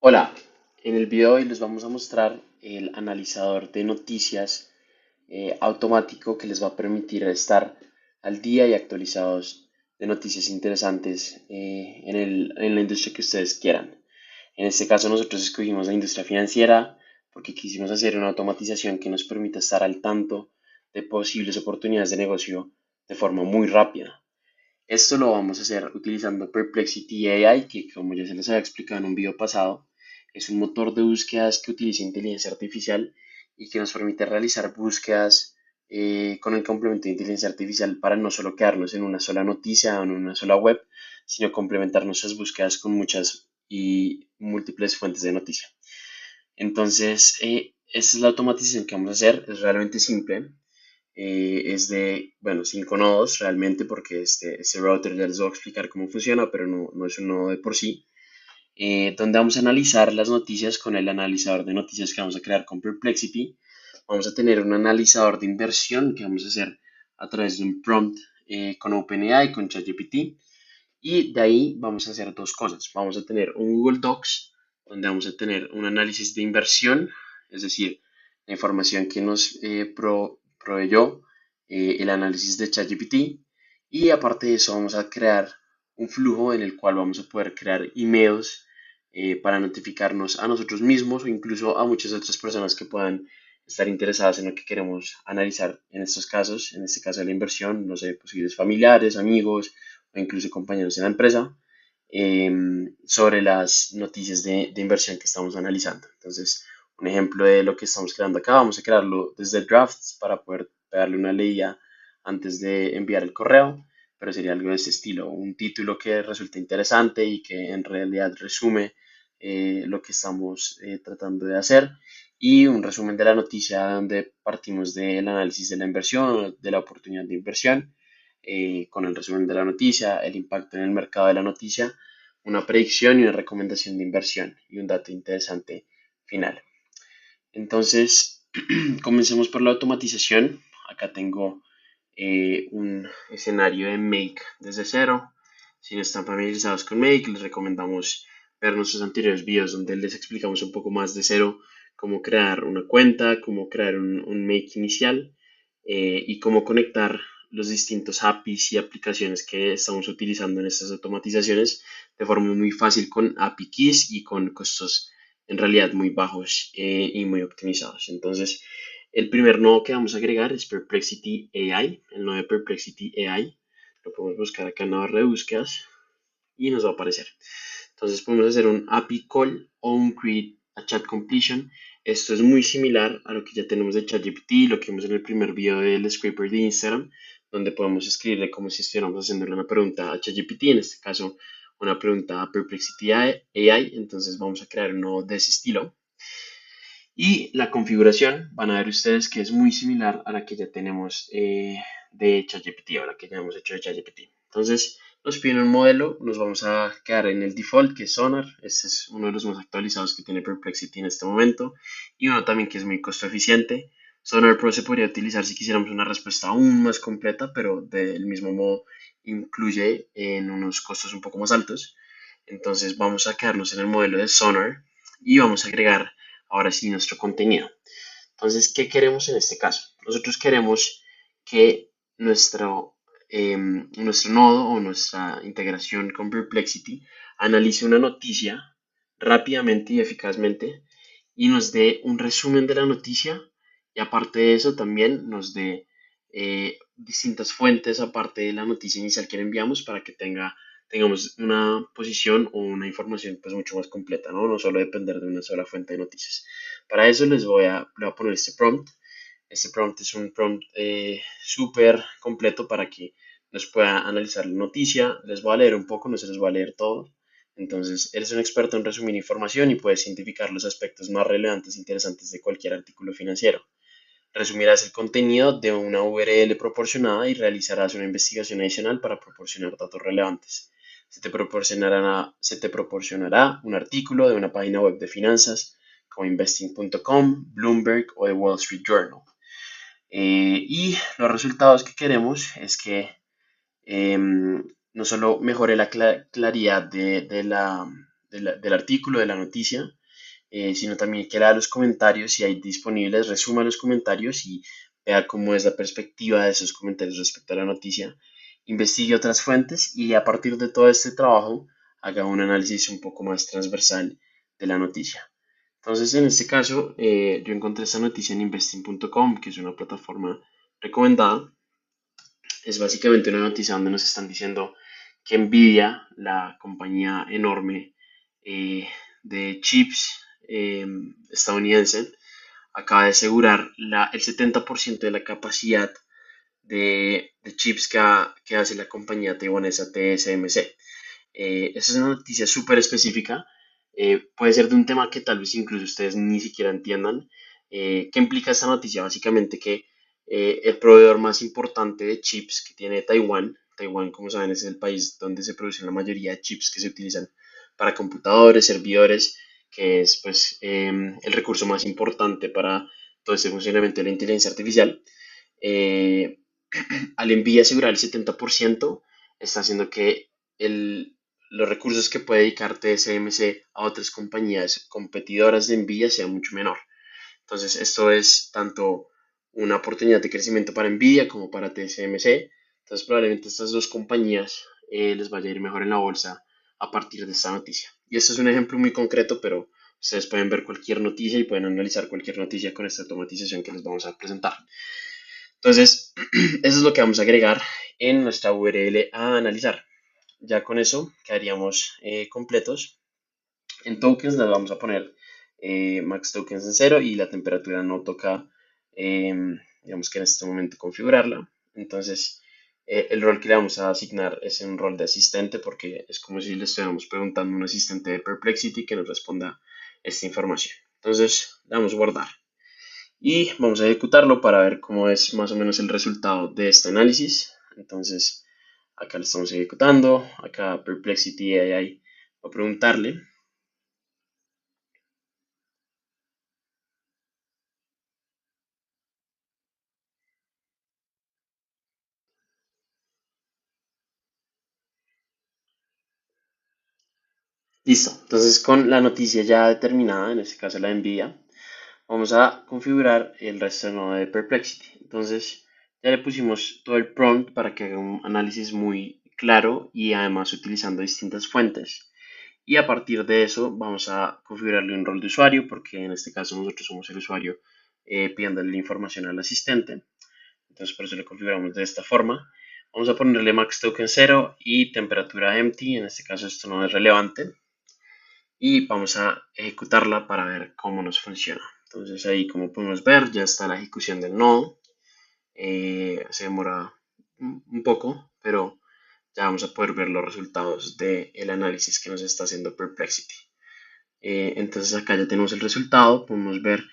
Hola, en el video de hoy les vamos a mostrar el analizador de noticias automático que les va a permitir estar al día y actualizados de noticias interesantes en la industria que ustedes quieran. En este caso nosotros escogimos la industria financiera porque quisimos hacer una automatización que nos permita estar al tanto de posibles oportunidades de negocio de forma muy rápida. Esto lo vamos a hacer utilizando Perplexity AI, que como ya se les había explicado en un video pasado, es un motor de búsquedas que utiliza inteligencia artificial y que nos permite realizar búsquedas con el complemento de inteligencia artificial para no solo quedarnos en una sola noticia o en una sola web, sino complementar nuestras búsquedas con muchas y múltiples fuentes de noticia. Entonces, esta es la automatización que vamos a hacer, es realmente simple. Es de, bueno, 5 nodos realmente porque este router ya les voy a explicar cómo funciona, pero no es un nodo de por sí, donde vamos a analizar las noticias con el analizador de noticias que vamos a crear con Perplexity. Vamos a tener un analizador de inversión que vamos a hacer a través de un prompt con OpenAI, con ChatGPT, y de ahí vamos a hacer dos cosas. Vamos a tener un Google Docs donde vamos a tener un análisis de inversión, es decir, la información que nos proveyó el análisis de ChatGPT. Y aparte de eso vamos a crear un flujo en el cual vamos a poder crear emails para notificarnos a nosotros mismos o incluso a muchas otras personas que puedan estar interesadas en lo que queremos analizar en estos casos, en este caso de la inversión, no sé, posibles familiares, amigos, o incluso compañeros en la empresa, sobre las noticias de inversión que estamos analizando. Entonces, un ejemplo de lo que estamos creando acá, vamos a crearlo desde drafts para poder darle una leída antes de enviar el correo, pero sería algo de ese estilo, un título que resulte interesante y que en realidad resume lo que estamos tratando de hacer y un resumen de la noticia donde partimos del análisis de la inversión, de la oportunidad de inversión con el resumen de la noticia, el impacto en el mercado de la noticia, una predicción y una recomendación de inversión y un dato interesante final. Entonces, comencemos por la automatización. Acá tengo un escenario de Make desde cero. Si no están familiarizados con Make, les recomendamos ver nuestros anteriores videos donde les explicamos un poco más de cero cómo crear una cuenta, cómo crear un Make inicial y cómo conectar los distintos APIs y aplicaciones que estamos utilizando en estas automatizaciones de forma muy fácil con API Keys y con costos en realidad muy bajos y muy optimizados. Entonces, el primer nodo que vamos a agregar es Perplexity AI, el nodo de Perplexity AI. Lo podemos buscar acá en la barra de búsquedas y nos va a aparecer. Entonces podemos hacer un API call o un create a chat completion. Esto es muy similar a lo que ya tenemos de ChatGPT, lo que vimos en el primer video del scraper de Instagram, donde podemos escribirle como si estuviéramos haciéndole una pregunta a ChatGPT, en este caso una pregunta a Perplexity AI. Entonces vamos a crear uno de ese estilo. Y la configuración, van a ver ustedes que es muy similar a la que ya tenemos de ChatGPT, o a la que ya hemos hecho de ChatGPT. Entonces, nos piden un modelo, nos vamos a quedar en el default, que es Sonar. Este es uno de los más actualizados que tiene Perplexity en este momento. Y uno también que es muy costo eficiente. Sonar Pro se podría utilizar si quisiéramos una respuesta aún más completa, pero del mismo modo incluye en unos costos un poco más altos. Entonces, vamos a quedarnos en el modelo de Sonar y vamos a agregar ahora sí nuestro contenido. Entonces, ¿qué queremos en este caso? Nosotros queremos que nuestro nodo o nuestra integración con Perplexity analice una noticia rápidamente y eficazmente y nos dé un resumen de la noticia y aparte de eso también nos dé distintas fuentes aparte de la noticia inicial que le enviamos para que tengamos una posición o una información pues mucho más completa, ¿no? No solo depender de una sola fuente de noticias. Para eso les voy a poner este prompt. Este prompt es un prompt súper completo para que nos pueda analizar la noticia. Les voy a leer un poco, no se les voy a leer todo. Entonces, eres un experto en resumir información y puedes identificar los aspectos más relevantes e interesantes de cualquier artículo financiero. Resumirás el contenido de una URL proporcionada y realizarás una investigación adicional para proporcionar datos relevantes. Se te proporcionará un artículo de una página web de finanzas como investing.com, Bloomberg o The Wall Street Journal. Y los resultados que queremos es que no solo mejore la claridad del artículo, de la noticia, sino también que lea los comentarios si hay disponibles, resuma los comentarios y vea cómo es la perspectiva de esos comentarios respecto a la noticia, investigue otras fuentes y a partir de todo este trabajo haga un análisis un poco más transversal de la noticia. Entonces, en este caso, yo encontré esta noticia en investing.com, que es una plataforma recomendada. Es básicamente una noticia donde nos están diciendo que Nvidia, la compañía enorme de chips estadounidense, acaba de asegurar el 70% de la capacidad de chips que hace la compañía taiwanesa TSMC. Esa es una noticia súper específica. Puede ser de un tema que tal vez incluso ustedes ni siquiera entiendan. ¿Qué implica esta noticia? Básicamente que el proveedor más importante de chips que tiene Taiwán, como saben, es el país donde se producen la mayoría de chips que se utilizan para computadores, servidores, que es pues el recurso más importante para todo este funcionamiento de la inteligencia artificial. Eh, Al enviar asegurar el 70%, está haciendo que los recursos que puede dedicar TSMC a otras compañías competidoras de Nvidia sea mucho menor. Entonces, esto es tanto una oportunidad de crecimiento para Nvidia como para TSMC. Entonces, probablemente estas dos compañías les vaya a ir mejor en la bolsa a partir de esta noticia. Y esto es un ejemplo muy concreto, pero ustedes pueden ver cualquier noticia y pueden analizar cualquier noticia con esta automatización que les vamos a presentar. Entonces, eso es lo que vamos a agregar en nuestra URL a analizar. Ya con eso quedaríamos completos. En tokens les vamos a poner max tokens en cero y la temperatura no toca, digamos que en este momento configurarla. Entonces, el rol que le vamos a asignar es un rol de asistente porque es como si le estuviéramos preguntando a un asistente de Perplexity que nos responda esta información. Entonces, le damos guardar y vamos a ejecutarlo para ver cómo es más o menos el resultado de este análisis. Entonces, acá lo estamos ejecutando, acá Perplexity AI va a preguntarle. Listo, entonces con la noticia ya determinada, en este caso la de NVIDIA, vamos a configurar el resto del nodo de Perplexity. Entonces ya le pusimos todo el prompt para que haga un análisis muy claro y además utilizando distintas fuentes. Y a partir de eso vamos a configurarle un rol de usuario porque en este caso nosotros somos el usuario pidiéndole la información al asistente. Entonces por eso le configuramos de esta forma. Vamos a ponerle max token 0 y temperatura empty. En este caso esto no es relevante y vamos a ejecutarla para ver cómo nos funciona. Entonces ahí como podemos ver ya está la ejecución del nodo. Se demora un poco, pero ya vamos a poder ver los resultados del análisis que nos está haciendo Perplexity. Entonces acá ya tenemos el resultado, podemos ver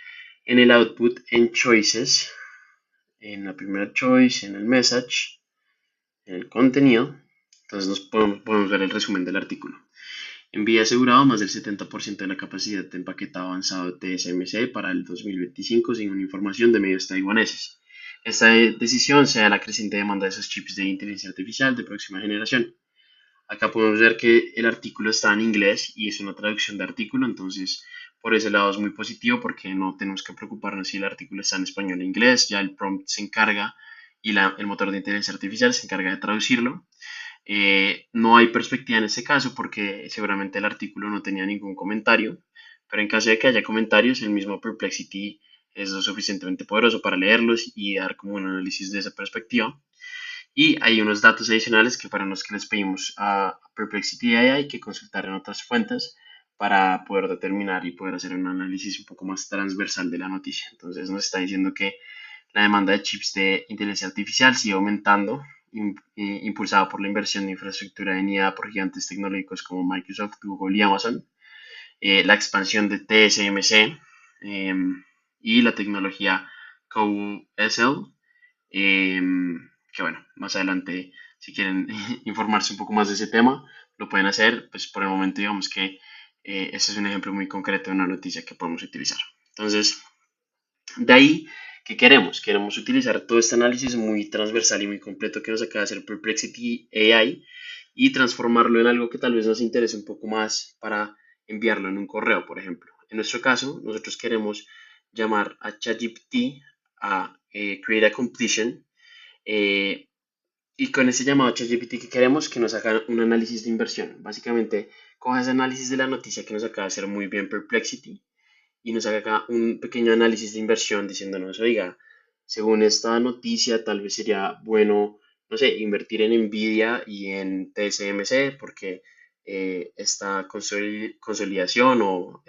en el output en choices, en la primera choice, en el message, en el contenido. Entonces podemos ver el resumen del artículo. Envía asegurado más del 70% de la capacidad de empaquetado avanzado de TSMC para el 2025 según información de medios taiwaneses. Esta decisión se da a la creciente demanda de esos chips de inteligencia artificial de próxima generación. Acá podemos ver que el artículo está en inglés y es una traducción de artículo, entonces por ese lado es muy positivo porque no tenemos que preocuparnos si el artículo está en español o inglés, ya el prompt se encarga y el motor de inteligencia artificial se encarga de traducirlo. No hay perspectiva en este caso porque seguramente el artículo no tenía ningún comentario, pero en caso de que haya comentarios, el mismo Perplexity es lo suficientemente poderoso para leerlos y dar como un análisis de esa perspectiva. Y hay unos datos adicionales que fueron los que les pedimos a Perplexity AI que consultar en otras fuentes para poder determinar y poder hacer un análisis un poco más transversal de la noticia. Entonces nos está diciendo que la demanda de chips de inteligencia artificial sigue aumentando, impulsada por la inversión de infraestructura de NIA por gigantes tecnológicos como Microsoft, Google y Amazon, la expansión de TSMC y la tecnología CoWSL, que bueno, más adelante si quieren informarse un poco más de ese tema, lo pueden hacer, pues por el momento digamos que este es un ejemplo muy concreto de una noticia que podemos utilizar. Entonces, de ahí, ¿qué queremos? Queremos utilizar todo este análisis muy transversal y muy completo que nos acaba de hacer Perplexity AI y transformarlo en algo que tal vez nos interese un poco más para enviarlo en un correo, por ejemplo. En nuestro caso, nosotros queremos llamar a ChatGPT a create a completion, eh, y con ese llamado a ChatGPT que queremos que nos haga un análisis de inversión. Básicamente, coja ese análisis de la noticia que nos acaba de hacer muy bien Perplexity y nos haga acá un pequeño análisis de inversión diciéndonos, oiga, según esta noticia, tal vez sería bueno, no sé, invertir en Nvidia y en TSMC porque esta consolidación o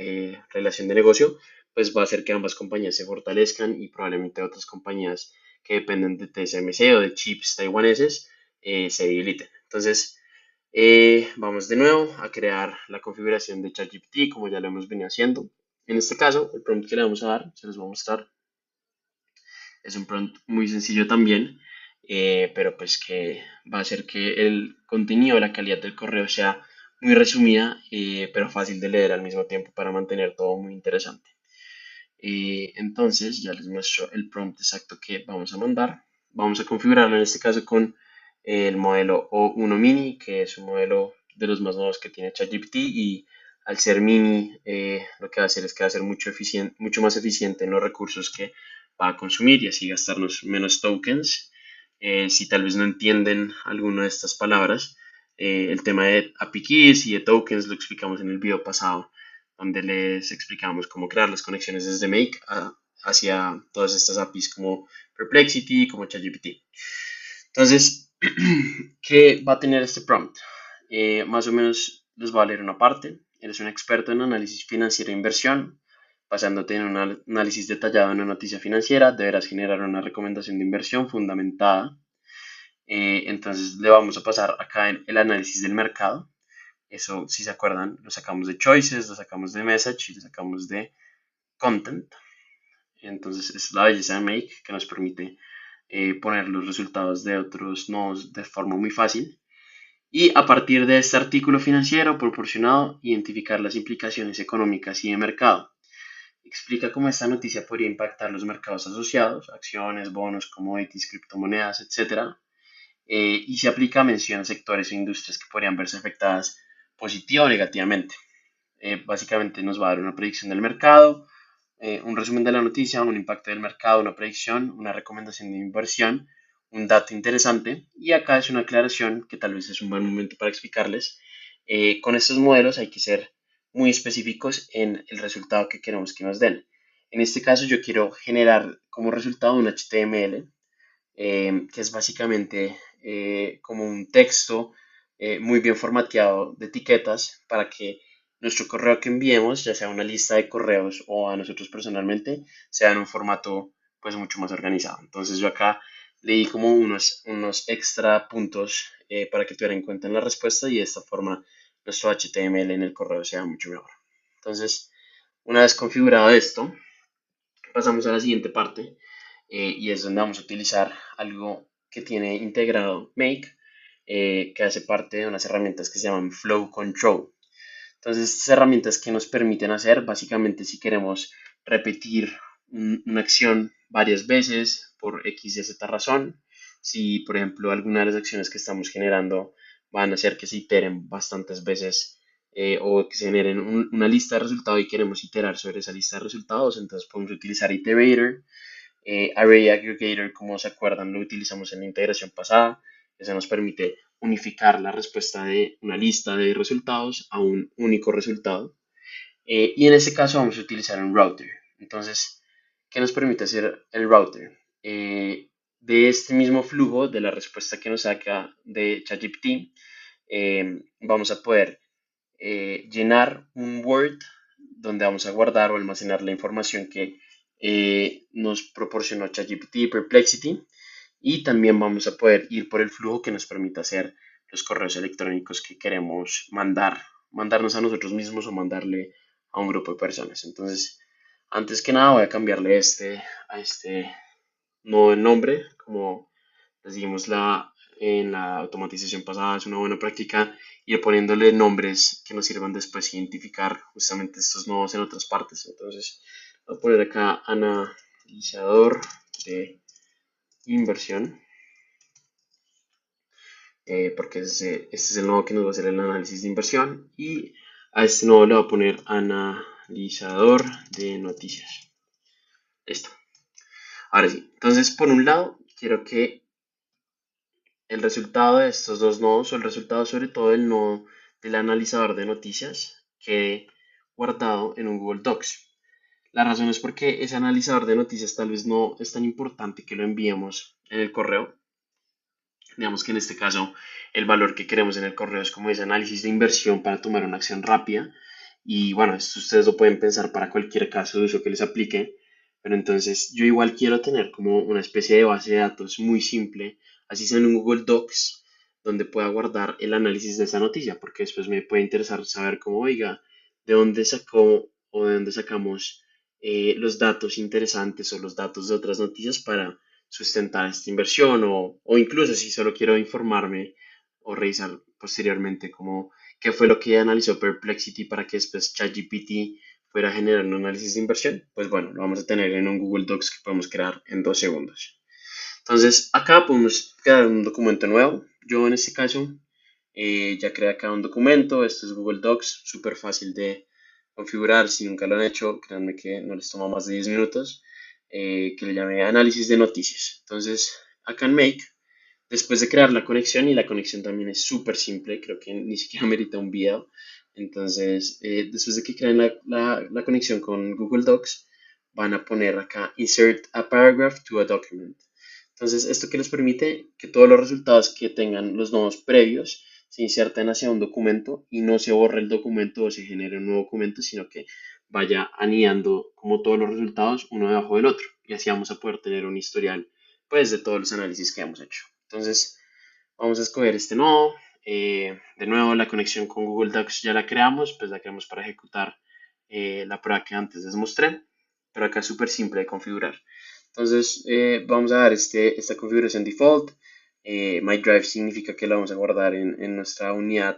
relación de negocio, pues va a hacer que ambas compañías se fortalezcan y probablemente otras compañías que dependen de TSMC o de chips taiwaneses se debiliten. Entonces, vamos de nuevo a crear la configuración de ChatGPT como ya lo hemos venido haciendo. En este caso, el prompt que le vamos a dar, se los voy a mostrar, es un prompt muy sencillo también, pero pues que va a hacer que el contenido, la calidad del correo sea muy resumida, pero fácil de leer al mismo tiempo para mantener todo muy interesante. Entonces ya les muestro el prompt exacto que vamos a mandar. Vamos a configurarlo en este caso con el modelo O1 Mini, que es un modelo de los más nuevos que tiene ChatGPT y al ser mini lo que va a hacer es que va a ser mucho más eficiente en los recursos que va a consumir y así gastarnos menos tokens. Si tal vez no entienden alguna de estas palabras, el tema de API Keys y de tokens lo explicamos en el video pasado donde les explicamos cómo crear las conexiones desde Make hacia todas estas APIs como Perplexity, como ChatGPT. Entonces, ¿qué va a tener este prompt? Más o menos les va a leer una parte. Eres un experto en análisis financiero e inversión. Basándote en un análisis detallado en una noticia financiera, deberás generar una recomendación de inversión fundamentada. Entonces le vamos a pasar acá en el análisis del mercado. Eso, si se acuerdan, lo sacamos de Choices, lo sacamos de Message y lo sacamos de Content. Entonces, es la belleza de Make que nos permite poner los resultados de otros nodos de forma muy fácil. Y a partir de este artículo financiero proporcionado, identificar las implicaciones económicas y de mercado. Explica cómo esta noticia podría impactar los mercados asociados, acciones, bonos, commodities, criptomonedas, etc. Y se aplica mención a sectores o industrias que podrían verse afectadas positiva o negativamente. Básicamente nos va a dar una predicción del mercado, un resumen de la noticia, un impacto del mercado, una predicción, una recomendación de inversión, un dato interesante. Y acá es una aclaración que tal vez es un buen momento para explicarles. Con estos modelos hay que ser muy específicos en el resultado que queremos que nos den. En este caso yo quiero generar como resultado un HTML, que es básicamente como un texto muy bien formateado de etiquetas para que nuestro correo que enviemos, ya sea una lista de correos o a nosotros personalmente, sea en un formato pues mucho más organizado. Entonces yo acá le di como unos extra puntos para que tuvieran en cuenta en la respuesta y de esta forma nuestro HTML en el correo sea mucho mejor. Entonces, una vez configurado esto, pasamos a la siguiente parte y es donde vamos a utilizar algo que tiene integrado Make, que hace parte de unas herramientas que se llaman Flow Control. Entonces, estas herramientas que nos permiten hacer, básicamente, si queremos repetir una acción varias veces por X y Z razón, si por ejemplo alguna de las acciones que estamos generando van a hacer que se iteren bastantes veces o que se generen una lista de resultados y queremos iterar sobre esa lista de resultados, entonces podemos utilizar Iterator, Array Aggregator, como se acuerdan, lo utilizamos en la integración pasada. Eso nos permite unificar la respuesta de una lista de resultados a un único resultado. Y en este caso vamos a utilizar un router. Entonces, ¿qué nos permite hacer el router? De este mismo flujo de la respuesta que nos saca de ChatGPT, vamos a poder llenar un Word donde vamos a guardar o almacenar la información que nos proporcionó ChatGPT y Perplexity. Y también vamos a poder ir por el flujo que nos permita hacer los correos electrónicos que queremos mandarnos a nosotros mismos o mandarle a un grupo de personas. Entonces, antes que nada voy a cambiarle a este nuevo nombre, como les dijimos en la automatización pasada, es una buena práctica ir poniéndole nombres que nos sirvan después identificar justamente estos nodos en otras partes. Entonces, voy a poner acá analizador de inversión, porque este es el nodo que nos va a hacer el análisis de inversión. Y A este nodo le voy a poner analizador de noticias. Listo. Ahora sí. Entonces, por un lado, quiero que el resultado de estos dos nodos, o el resultado sobre todo del nodo del analizador de noticias, quede guardado en un Google Docs. La razón es porque ese analizador de noticias tal vez no es tan importante que lo enviemos en el correo. Digamos que en este caso el valor que queremos en el correo es como ese análisis de inversión para tomar una acción rápida. Y bueno, esto ustedes lo pueden pensar para cualquier caso de uso que les aplique. Pero entonces yo igual quiero tener como una especie de base de datos muy simple, así sea en un Google Docs, donde pueda guardar el análisis de esa noticia, porque después me puede interesar saber cómo, oiga, de dónde sacó o de dónde sacamos los datos interesantes o los datos de otras noticias para sustentar esta inversión o incluso si solo quiero informarme o revisar posteriormente como qué fue lo que analizó Perplexity para que después ChatGPT fuera a generar un análisis de inversión, pues bueno, lo vamos a tener en un Google Docs que podemos crear en 2 segundos. Entonces, acá podemos crear un documento nuevo. Yo en este caso ya creé acá un documento. Esto es Google Docs, súper fácil de configurar. Si nunca lo han hecho, créanme que no les toma más de 10 minutos. Que le llamé análisis de noticias. Entonces, acá en Make, después de crear la conexión, y la conexión también es súper simple, creo que ni siquiera merita un video. Entonces, después de que creen la conexión con Google Docs, van a poner acá Insert a paragraph to a document. Entonces, esto que les permite que todos los resultados que tengan los nodos previos se inserten hacia un documento y no se borre el documento o se genere un nuevo documento, sino que vaya anidando como todos los resultados uno debajo del otro. Y así vamos a poder tener un historial pues de todos los análisis que hemos hecho. Entonces, vamos a escoger este nodo. De nuevo, la conexión con Google Docs ya la creamos, pues la creamos para ejecutar la prueba que antes les mostré, pero acá es súper simple de configurar. Entonces, vamos a dar esta configuración default. My Drive significa que la vamos a guardar en nuestra unidad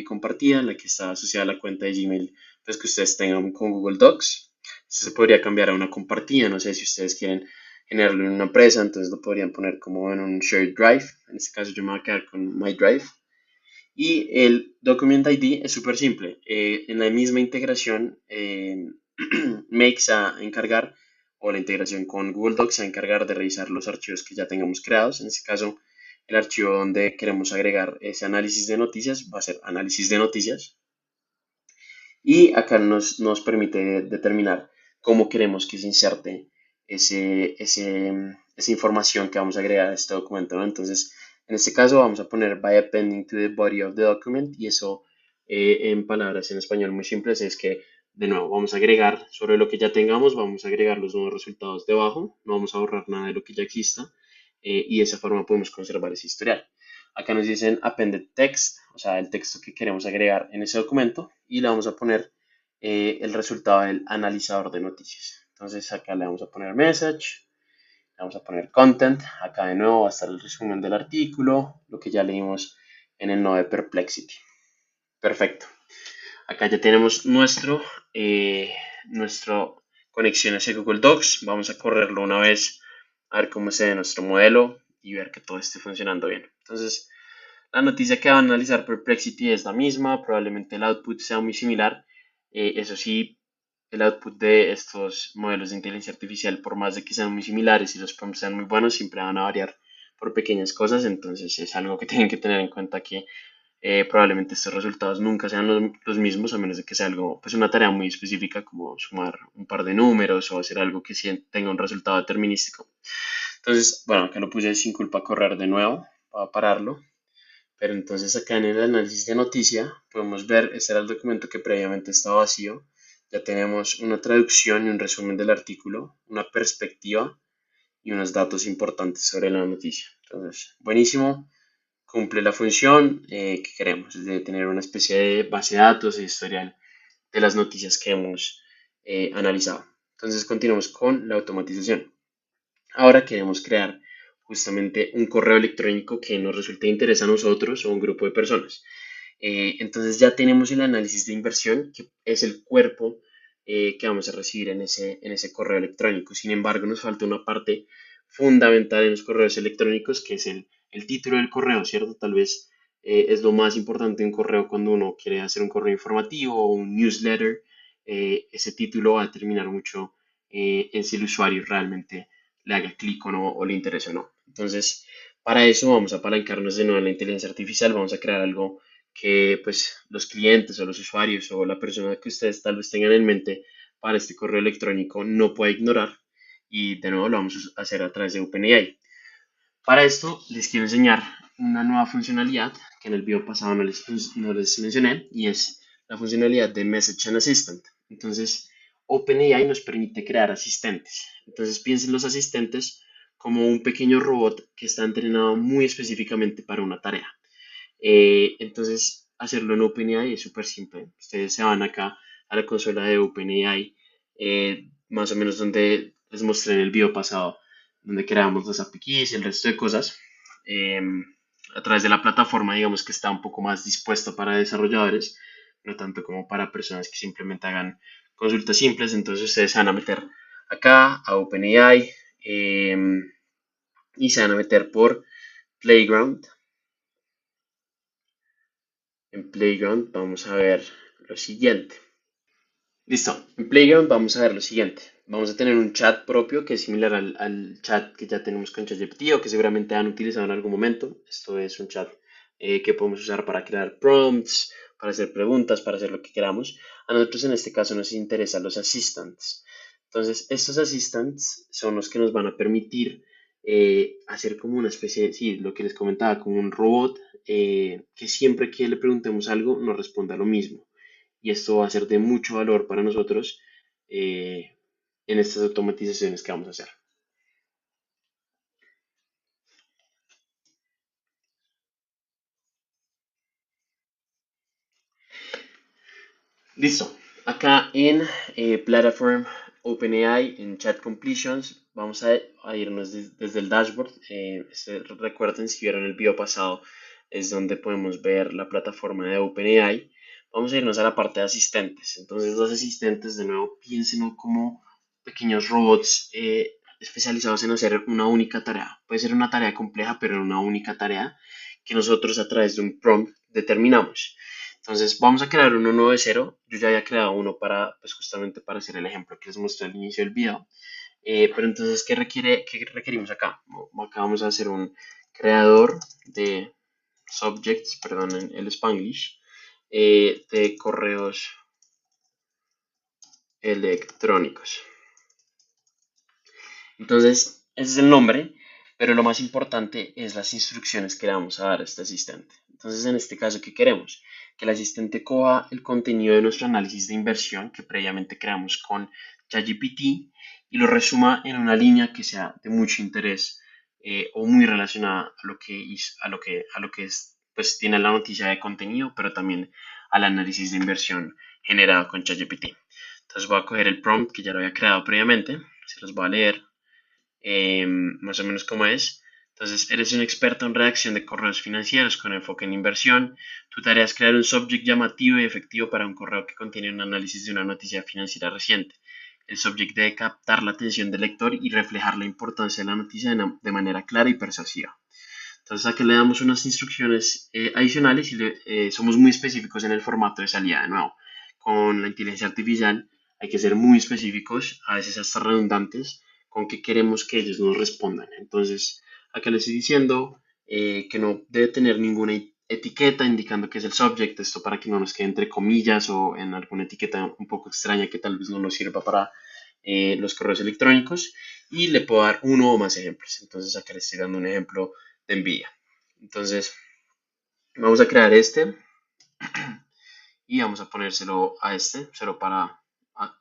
compartida, en la que está asociada la cuenta de Gmail pues, que ustedes tengan con Google Docs. Esto se podría cambiar a una compartida, no sé si ustedes quieren generarlo en una empresa, entonces lo podrían poner como en un shared drive. En este caso yo me voy a quedar con My Drive. Y el Document ID es súper simple. En la misma integración, Make se va a encargar, o la integración con Google Docs se va a encargar de revisar los archivos que ya tengamos creados. En este caso, el archivo donde queremos agregar ese análisis de noticias va a ser análisis de noticias. Y acá nos permite determinar cómo queremos que se inserte esa información que vamos a agregar a este documento, ¿no? Entonces, en este caso vamos a poner by appending to the body of the document y eso en palabras en español muy simples es que de nuevo vamos a agregar sobre lo que ya tengamos, vamos a agregar los nuevos resultados debajo, no vamos a borrar nada de lo que ya exista y de esa forma podemos conservar ese historial. Acá nos dicen appended text, o sea, el texto que queremos agregar en ese documento y le vamos a poner el resultado del analizador de noticias. Entonces acá le vamos a poner message, le vamos a poner content, acá de nuevo va a estar el resumen del artículo, lo que ya leímos en el nodo de Perplexity. Perfecto. Acá ya tenemos nuestro conexión hacia Google Docs. Vamos a correrlo una vez a ver cómo se ve nuestro modelo y ver que todo esté funcionando bien. Entonces, la noticia que va a analizar Perplexity es la misma, probablemente el output sea muy similar. Eso sí, el output de estos modelos de inteligencia artificial, por más de que sean muy similares y los prompts sean muy buenos, siempre van a variar por pequeñas cosas. Entonces es algo que tienen que tener en cuenta que probablemente estos resultados nunca sean los mismos, a menos de que sea algo, pues una tarea muy específica como sumar un par de números o hacer algo que sí tenga un resultado determinístico. Entonces, bueno, acá lo puse sin culpa a correr de nuevo para pararlo. Pero entonces acá en el análisis de noticia podemos ver, este era el documento que previamente estaba vacío. Ya tenemos una traducción y un resumen del artículo, una perspectiva y unos datos importantes sobre la noticia. Entonces, buenísimo, cumple la función que queremos, es de tener una especie de base de datos e historial de las noticias que hemos analizado. Entonces, continuamos con la automatización. Ahora queremos crear justamente un correo electrónico que nos resulte de interés a nosotros o a un grupo de personas. Entonces ya tenemos el análisis de inversión, que es el cuerpo que vamos a recibir en ese correo electrónico. Sin embargo, nos falta una parte fundamental en los correos electrónicos, que es el título del correo, ¿cierto? Tal vez es lo más importante de un correo cuando uno quiere hacer un correo informativo o un newsletter. Ese título va a determinar mucho en si el usuario realmente le haga clic o no, o le interesa o no. Entonces, para eso vamos a apalancarnos de nuevo en la inteligencia artificial, vamos a crear algo que pues los clientes o los usuarios o la persona que ustedes tal vez tengan en mente para este correo electrónico no pueda ignorar, y de nuevo lo vamos a hacer a través de OpenAI. Para esto les quiero enseñar una nueva funcionalidad que en el video pasado no les mencioné, y es la funcionalidad de Message and Assistant. Entonces, OpenAI nos permite crear asistentes. Entonces, piensen los asistentes como un pequeño robot que está entrenado muy específicamente para una tarea. Entonces, hacerlo en OpenAI es súper simple. Ustedes se van acá a la consola de OpenAI, más o menos donde les mostré en el video pasado, donde creamos los APIs y el resto de cosas, eh, a través de la plataforma, digamos que está un poco más dispuesto para desarrolladores, no tanto como para personas que simplemente hagan consultas simples. Entonces, ustedes se van a meter acá a OpenAI, y se van a meter por Playground. En Playground vamos a ver lo siguiente. Listo. En Playground vamos a ver lo siguiente. Vamos a tener un chat propio que es similar al chat que ya tenemos con ChatGPT o que seguramente han utilizado en algún momento. Esto es un chat que podemos usar para crear prompts, para hacer preguntas, para hacer lo que queramos. A nosotros en este caso nos interesan los assistants. Entonces, estos assistants son los que nos van a permitir hacer como una especie de, sí, lo que les comentaba, como un robot que siempre que le preguntemos algo nos responda lo mismo, y esto va a ser de mucho valor para nosotros eh, en estas automatizaciones que vamos a hacer. Listo. Acá en Platform OpenAI, en Chat Completions, vamos a irnos desde el dashboard. Recuerden, si vieron el video pasado, es donde podemos ver la plataforma de OpenAI. Vamos a irnos a la parte de asistentes. Entonces, los asistentes, de nuevo, piénsenlo como pequeños robots especializados en hacer una única tarea. Puede ser una tarea compleja, pero en una única tarea que nosotros a través de un prompt determinamos. Entonces vamos a crear uno nuevo de cero. Yo ya había creado uno para, pues justamente para hacer el ejemplo que les mostré al inicio del video. Pero entonces, ¿qué requerimos acá? Acá vamos a hacer un creador de subjects, perdón, en el Spanglish, de correos electrónicos. Entonces, ese es el nombre, pero lo más importante es las instrucciones que le vamos a dar a este asistente. Entonces, en este caso, ¿qué queremos? Que el asistente coja el contenido de nuestro análisis de inversión que previamente creamos con ChatGPT y lo resuma en una línea que sea de mucho interés, o muy relacionada a lo que, es, pues tiene la noticia de contenido, pero también al análisis de inversión generado con ChatGPT. Entonces voy a coger el prompt que ya lo había creado previamente, se los voy a leer más o menos como es. Entonces, eres un experto en redacción de correos financieros con enfoque en inversión. Tu tarea es crear un subject llamativo y efectivo para un correo que contiene un análisis de una noticia financiera reciente. El subject debe captar la atención del lector y reflejar la importancia de la noticia de manera clara y persuasiva. Entonces, aquí le damos unas instrucciones adicionales y somos muy específicos en el formato de salida. De nuevo, con la inteligencia artificial hay que ser muy específicos, a veces hasta redundantes, con qué queremos que ellos nos respondan. Entonces, acá les estoy diciendo que no debe tener ninguna etiqueta indicando que es el subject, esto para que no nos quede entre comillas o en alguna etiqueta un poco extraña que tal vez no nos sirva para los correos electrónicos, y le puedo dar uno o más ejemplos. Entonces, acá les estoy dando un ejemplo de NVIDIA. Entonces, vamos a crear este y vamos a ponérselo a este, solo para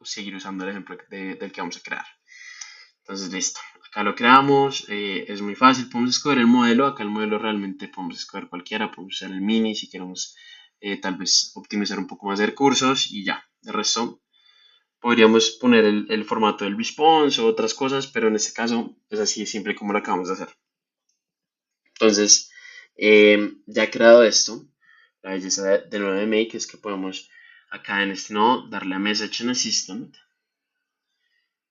seguir usando el ejemplo del que vamos a crear. Entonces, listo. Acá lo creamos, es muy fácil, podemos escoger el modelo. Acá el modelo realmente podemos escoger cualquiera, podemos usar el mini si queremos tal vez optimizar un poco más de recursos y ya. De resto, podríamos poner el formato del response o otras cosas, pero en este caso es así de simple como lo acabamos de hacer. Entonces, ya he creado esto, la belleza de nuevo de Make es que podemos acá en este nodo darle a Message and Assistant,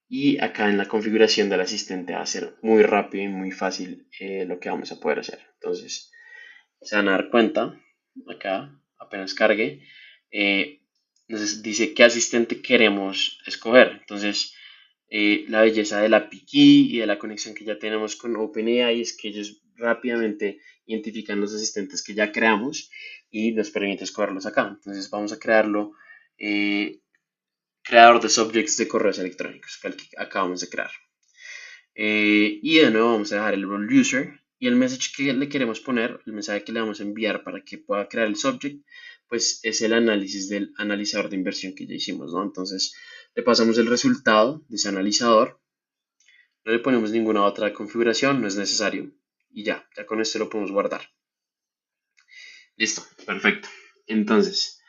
y acá en la configuración del asistente va a ser muy rápido y muy fácil lo que vamos a poder hacer. Entonces, se van a dar cuenta, acá, apenas cargue, eh, nos dice qué asistente queremos escoger. Entonces, la belleza de la API Key y de la conexión que ya tenemos con OpenAI es que ellos rápidamente identifican los asistentes que ya creamos y nos permite escogerlos acá. Entonces, vamos a crearlo. Creador de subjects de correos electrónicos, que acabamos de crear. Y de nuevo vamos a dejar el role user y el message que le queremos poner, el mensaje que le vamos a enviar para que pueda crear el subject, pues es el análisis del analizador de inversión que ya hicimos, ¿no? Entonces le pasamos el resultado de ese analizador, no le ponemos ninguna otra configuración, no es necesario y ya con esto lo podemos guardar. Listo, perfecto. Entonces,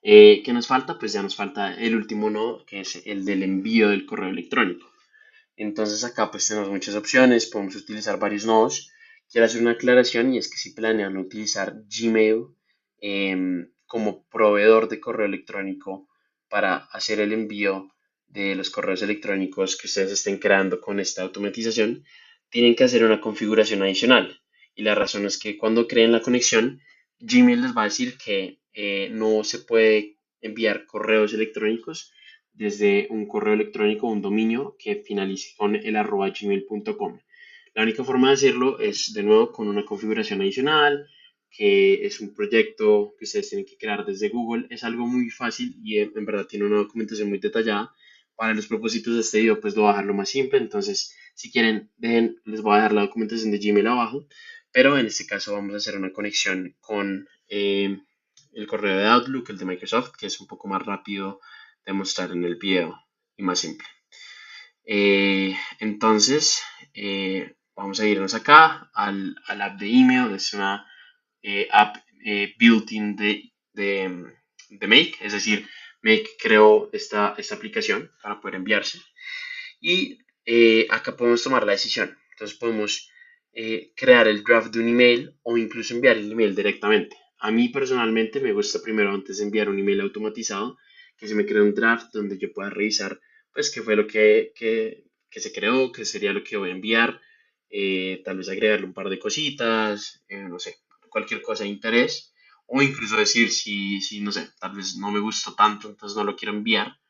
¿qué nos falta? Pues ya nos falta el último nodo, que es el del envío del correo electrónico. Entonces acá pues tenemos muchas opciones, podemos utilizar varios nodos. Quiero hacer una aclaración y es que si planean utilizar Gmail como proveedor de correo electrónico para hacer el envío de los correos electrónicos que ustedes estén creando con esta automatización, tienen que hacer una configuración adicional. Y la razón es que cuando creen la conexión, Gmail les va a decir que no se puede enviar correos electrónicos desde un correo electrónico o un dominio que finalice con el @gmail.com. La única forma de hacerlo es de nuevo con una configuración adicional, que es un proyecto que ustedes tienen que crear desde Google. Es algo muy fácil y en verdad tiene una documentación muy detallada. Para los propósitos de este video, pues lo voy a dejar lo más simple. Entonces, si quieren, les voy a dejar la documentación de Gmail abajo. Pero en este caso vamos a hacer una conexión con el correo de Outlook, el de Microsoft, que es un poco más rápido de mostrar en el video y más simple. Entonces, vamos a irnos acá al app de email. Es una app built-in de Make, es decir, Make creó esta aplicación para poder enviarse. Y acá podemos tomar la decisión. Entonces podemos crear el draft de un email o incluso enviar el email directamente. A mí personalmente me gusta primero, antes de enviar un email automatizado, que se me cree un draft donde yo pueda revisar pues qué fue lo que se creó, qué sería lo que voy a enviar, tal vez agregarle un par de cositas, no sé, cualquier cosa de interés, o incluso decir si, no sé, tal vez no me gustó tanto, entonces no lo quiero enviar,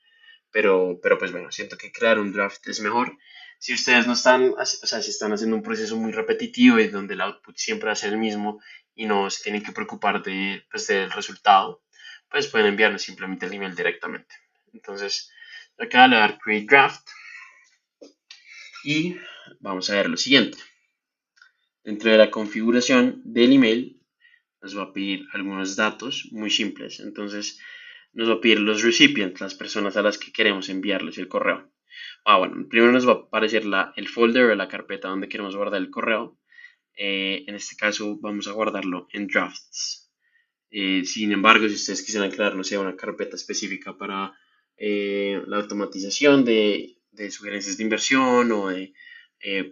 pero pues bueno, siento que crear un draft es mejor. Si ustedes no están, o sea, si están haciendo un proceso muy repetitivo y donde el output siempre va a ser el mismo y no se tienen que preocupar pues, del resultado, pues pueden enviarnos simplemente el email directamente. Entonces, acá le voy a dar Create Draft y vamos a ver lo siguiente. Dentro de la configuración del email nos va a pedir algunos datos muy simples. Entonces, nos va a pedir los recipients, las personas a las que queremos enviarles el correo. Bueno, primero nos va a aparecer el folder o la carpeta donde queremos guardar el correo. En este caso vamos a guardarlo en drafts. Sin embargo, si ustedes quisieran crear, no sé, una carpeta específica para la automatización de sugerencias de inversión o de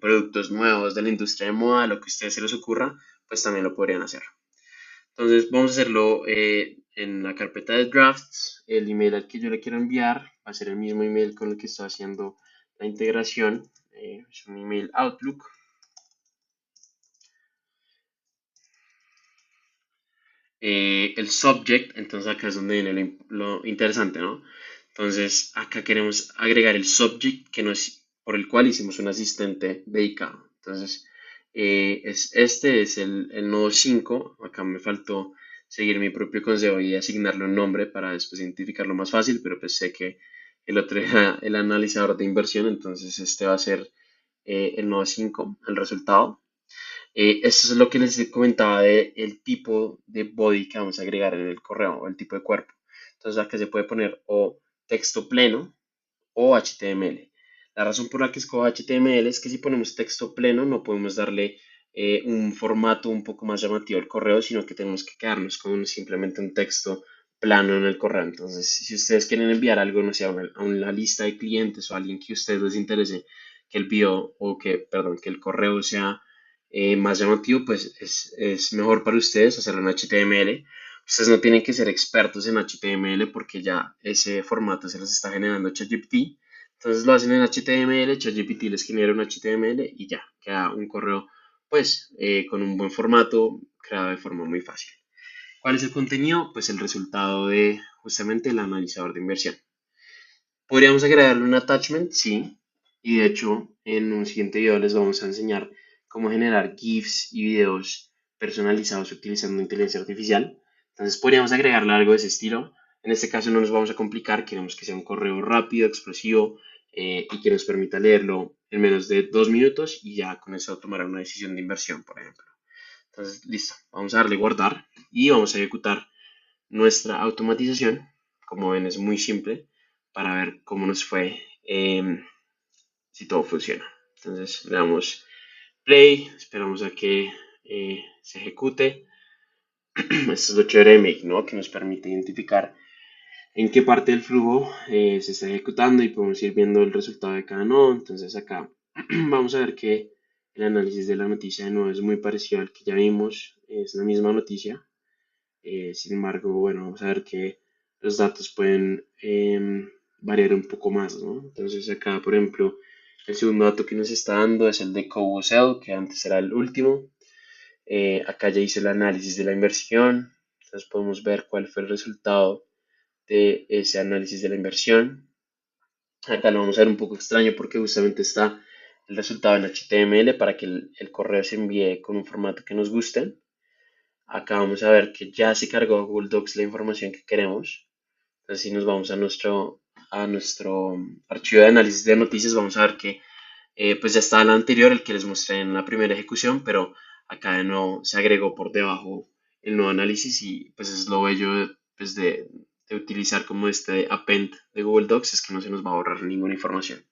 productos nuevos de la industria de moda, lo que a ustedes se les ocurra, pues también lo podrían hacer. Entonces vamos a hacerlo en la carpeta de drafts. El email al que yo le quiero enviar va a ser el mismo email con el que estoy haciendo la integración. Es un email Outlook. El subject, entonces acá es donde viene lo interesante, ¿no? Entonces acá queremos agregar el subject por el cual hicimos un asistente dedicado. Entonces este es el nodo 5. Acá me faltó seguir mi propio consejo y asignarle un nombre para después identificarlo más fácil, pero pues sé que el otro era el analizador de inversión, entonces este va a ser el nodo 5, el resultado. Esto es lo que les comentaba de el tipo de body que vamos a agregar en el correo o el tipo de cuerpo. Entonces acá se puede poner o texto pleno o HTML. La razón por la que escojo HTML es que si ponemos texto pleno no podemos darle un formato un poco más llamativo al correo, sino que tenemos que quedarnos con simplemente un texto plano en el correo. Entonces, si ustedes quieren enviar algo, no sé, a una lista de clientes o a alguien que a ustedes les interese que el bio o perdón, que el correo sea más llamativo, pues es mejor para ustedes hacerlo en HTML. Ustedes no tienen que ser expertos en HTML porque ya ese formato se les está generando ChatGPT. Entonces lo hacen en HTML, ChatGPT les genera un HTML y ya, queda un correo pues con un buen formato, creado de forma muy fácil. ¿Cuál es el contenido? Pues el resultado de justamente el analizador de inversión. ¿Podríamos agregarle un attachment? Sí. Y de hecho, en un siguiente video les vamos a enseñar cómo generar GIFs y videos personalizados utilizando inteligencia artificial. Entonces podríamos agregarle algo de ese estilo. En este caso no nos vamos a complicar, queremos que sea un correo rápido, explosivo y que nos permita leerlo en menos de 2 minutos y ya con eso tomar una decisión de inversión, por ejemplo. Entonces, listo, vamos a darle guardar y vamos a ejecutar nuestra automatización. Como ven, es muy simple para ver cómo nos fue, si todo funciona. Entonces le damos play, esperamos a que se ejecute. Esto es lo chévere de Make, ¿no? Que nos permite identificar en qué parte del flujo se está ejecutando y podemos ir viendo el resultado de cada nodo. Entonces acá vamos a ver que el análisis de la noticia de nuevo es muy parecido al que ya vimos, es la misma noticia. Sin embargo, bueno, vamos a ver que los datos pueden variar un poco más, ¿no? Entonces acá, por ejemplo, el segundo dato que nos está dando es el de Cobosel, que antes era el último. Acá ya hice el análisis de la inversión, entonces podemos ver cuál fue el resultado de ese análisis de la inversión. Acá lo vamos a ver un poco extraño porque justamente está el resultado en HTML para que el correo se envíe con un formato que nos guste. Acá vamos a ver que ya se cargó a Google Docs la información que queremos. Entonces, si nos vamos a nuestro archivo de análisis de noticias, vamos a ver que pues ya estaba el anterior, el que les mostré en la primera ejecución, pero acá de nuevo se agregó por debajo el nuevo análisis y pues es lo bello pues, de utilizar como este append de Google Docs, es que no se nos va a borrar ninguna información.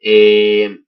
Eh,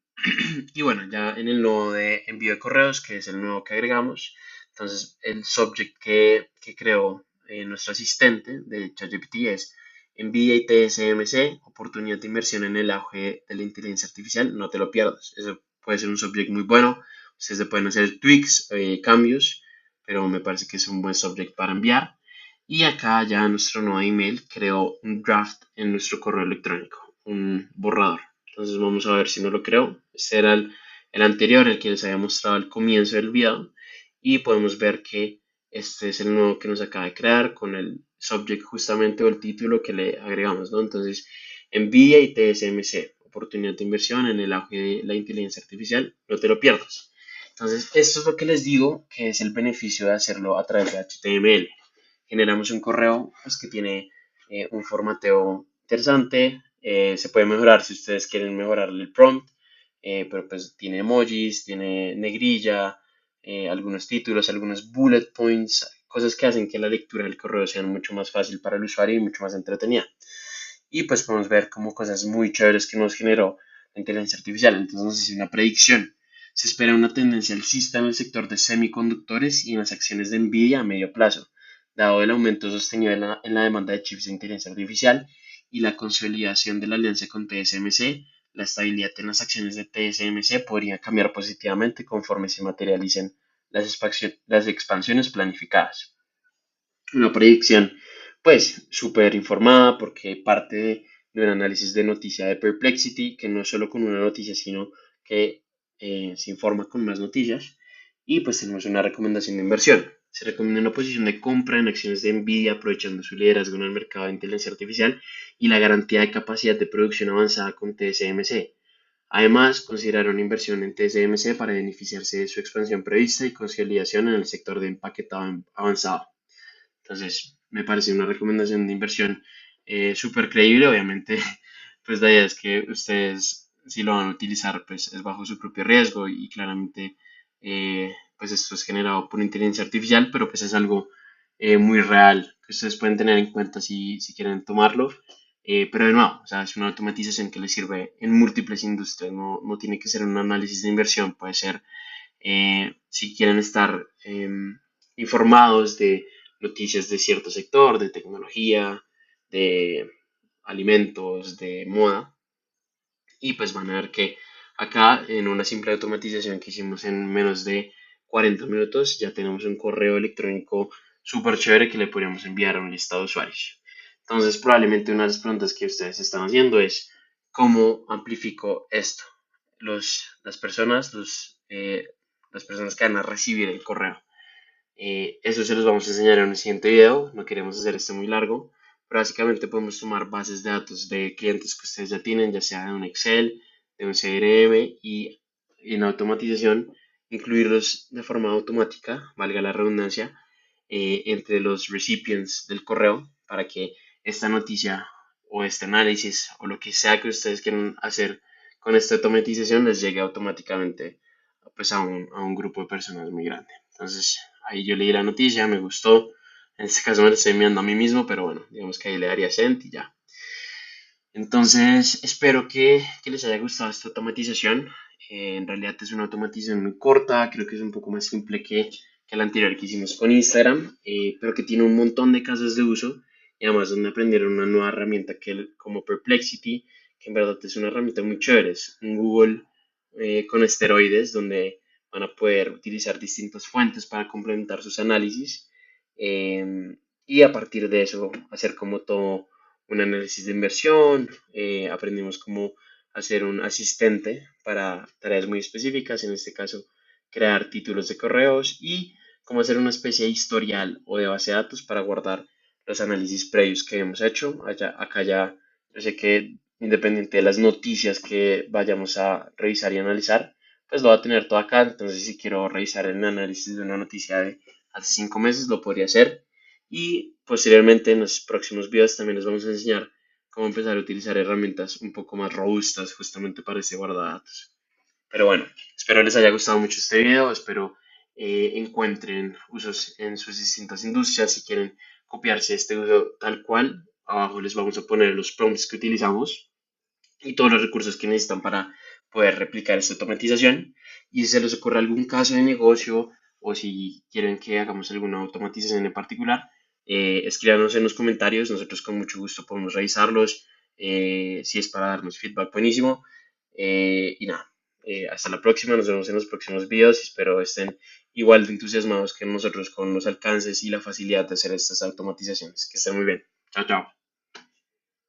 y bueno, ya en el nodo de envío de correos, que es el nuevo que agregamos, entonces el subject que creó nuestro asistente de ChatGPT es envía y TSMC, oportunidad de inversión en el auge de la inteligencia artificial, no te lo pierdas. Eso puede ser un subject muy bueno, ustedes pueden hacer tweaks, cambios, pero me parece que es un buen subject para enviar. Y acá ya nuestro nuevo email creó un draft en nuestro correo electrónico, un borrador. Entonces vamos a ver si no lo creo. Este era el anterior, el que les había mostrado al comienzo del video. Y podemos ver que este es el nuevo que nos acaba de crear con el subject justamente o el título que le agregamos, ¿no? Entonces, envía y TSMC, oportunidad de inversión en el auge de la inteligencia artificial, no te lo pierdas. Entonces, esto es lo que les digo que es el beneficio de hacerlo a través de HTML. Generamos un correo pues, que tiene un formateo interesante. Se puede mejorar si ustedes quieren mejorarle el prompt, pero pues tiene emojis, tiene negrilla, algunos títulos, algunos bullet points, cosas que hacen que la lectura del correo sea mucho más fácil para el usuario y mucho más entretenida. Y pues podemos ver como cosas muy chéveres que nos generó la inteligencia artificial. Entonces nos hice una predicción. Se espera una tendencia alcista en el sector de semiconductores y en las acciones de Nvidia a medio plazo, dado el aumento sostenido en la demanda de chips de inteligencia artificial y la consolidación de la alianza con TSMC. La estabilidad en las acciones de TSMC podría cambiar positivamente conforme se materialicen las expansiones planificadas. Una predicción, pues, súper informada porque parte de un análisis de noticia de Perplexity, que no es solo con una noticia, sino que se informa con más noticias. Y pues tenemos una recomendación de inversión. Se recomienda una posición de compra en acciones de Nvidia aprovechando su liderazgo en el mercado de inteligencia artificial y la garantía de capacidad de producción avanzada con TSMC. Además, considerar una inversión en TSMC para beneficiarse de su expansión prevista y consolidación en el sector de empaquetado avanzado. Entonces, me parece una recomendación de inversión súper creíble. Obviamente, pues la idea es que ustedes, si lo van a utilizar, pues es bajo su propio riesgo y claramente, pues esto es generado por inteligencia artificial, pero pues es algo muy real que ustedes pueden tener en cuenta si quieren tomarlo. Pero de nuevo, o sea, es una automatización que les sirve en múltiples industrias, no tiene que ser un análisis de inversión, puede ser si quieren estar informados de noticias de cierto sector, de tecnología, de alimentos, de moda. Y pues van a ver que acá en una simple automatización que hicimos en menos de 40 minutos ya tenemos un correo electrónico súper chévere que le podríamos enviar a un listado de usuarios. Entonces probablemente una de las preguntas que ustedes están haciendo es ¿cómo amplifico esto? Las personas que van a recibir el correo. Eso se los vamos a enseñar en un siguiente video, no queremos hacer este muy largo, pero básicamente podemos tomar bases de datos de clientes que ustedes ya tienen, ya sea de un Excel, de un CRM y en automatización, incluirlos de forma automática, valga la redundancia, entre los recipients del correo para que esta noticia o este análisis o lo que sea que ustedes quieran hacer con esta automatización les llegue automáticamente pues a un grupo de personas muy grande. Entonces ahí yo leí la noticia, me gustó. En este caso me lo estoy enviando a mí mismo, pero bueno, digamos que ahí le daría send y ya. Entonces espero que les haya gustado esta automatización. En realidad es una automatización muy corta, creo que es un poco más simple que la anterior que hicimos con Instagram, pero que tiene un montón de casos de uso y además donde aprendieron una nueva herramienta como Perplexity, que en verdad es una herramienta muy chévere, es un Google con esteroides donde van a poder utilizar distintas fuentes para complementar sus análisis y a partir de eso hacer como todo un análisis de inversión, aprendimos cómo hacer un asistente para tareas muy específicas, en este caso crear títulos de correos y cómo hacer una especie de historial o de base de datos para guardar los análisis previos que hemos hecho. Acá ya yo sé que independiente de las noticias que vayamos a revisar y analizar, pues lo va a tener todo acá. Entonces, si quiero revisar el análisis de una noticia de hace 5 meses, lo podría hacer. Y posteriormente en los próximos videos también les vamos a enseñar cómo empezar a utilizar herramientas un poco más robustas justamente para ese guardadatos. Pero bueno, espero les haya gustado mucho este video, espero encuentren usos en sus distintas industrias. Si quieren copiarse este uso tal cual, abajo les vamos a poner los prompts que utilizamos y todos los recursos que necesitan para poder replicar esta automatización. Y si se les ocurre algún caso de negocio o si quieren que hagamos alguna automatización en particular, escríbanos en los comentarios, nosotros con mucho gusto podemos revisarlos. Si es para darnos feedback, buenísimo. Y nada, hasta la próxima, nos vemos en los próximos videos y espero estén igual de entusiasmados que nosotros con los alcances y la facilidad de hacer estas automatizaciones. Que estén muy bien. Chao, chao.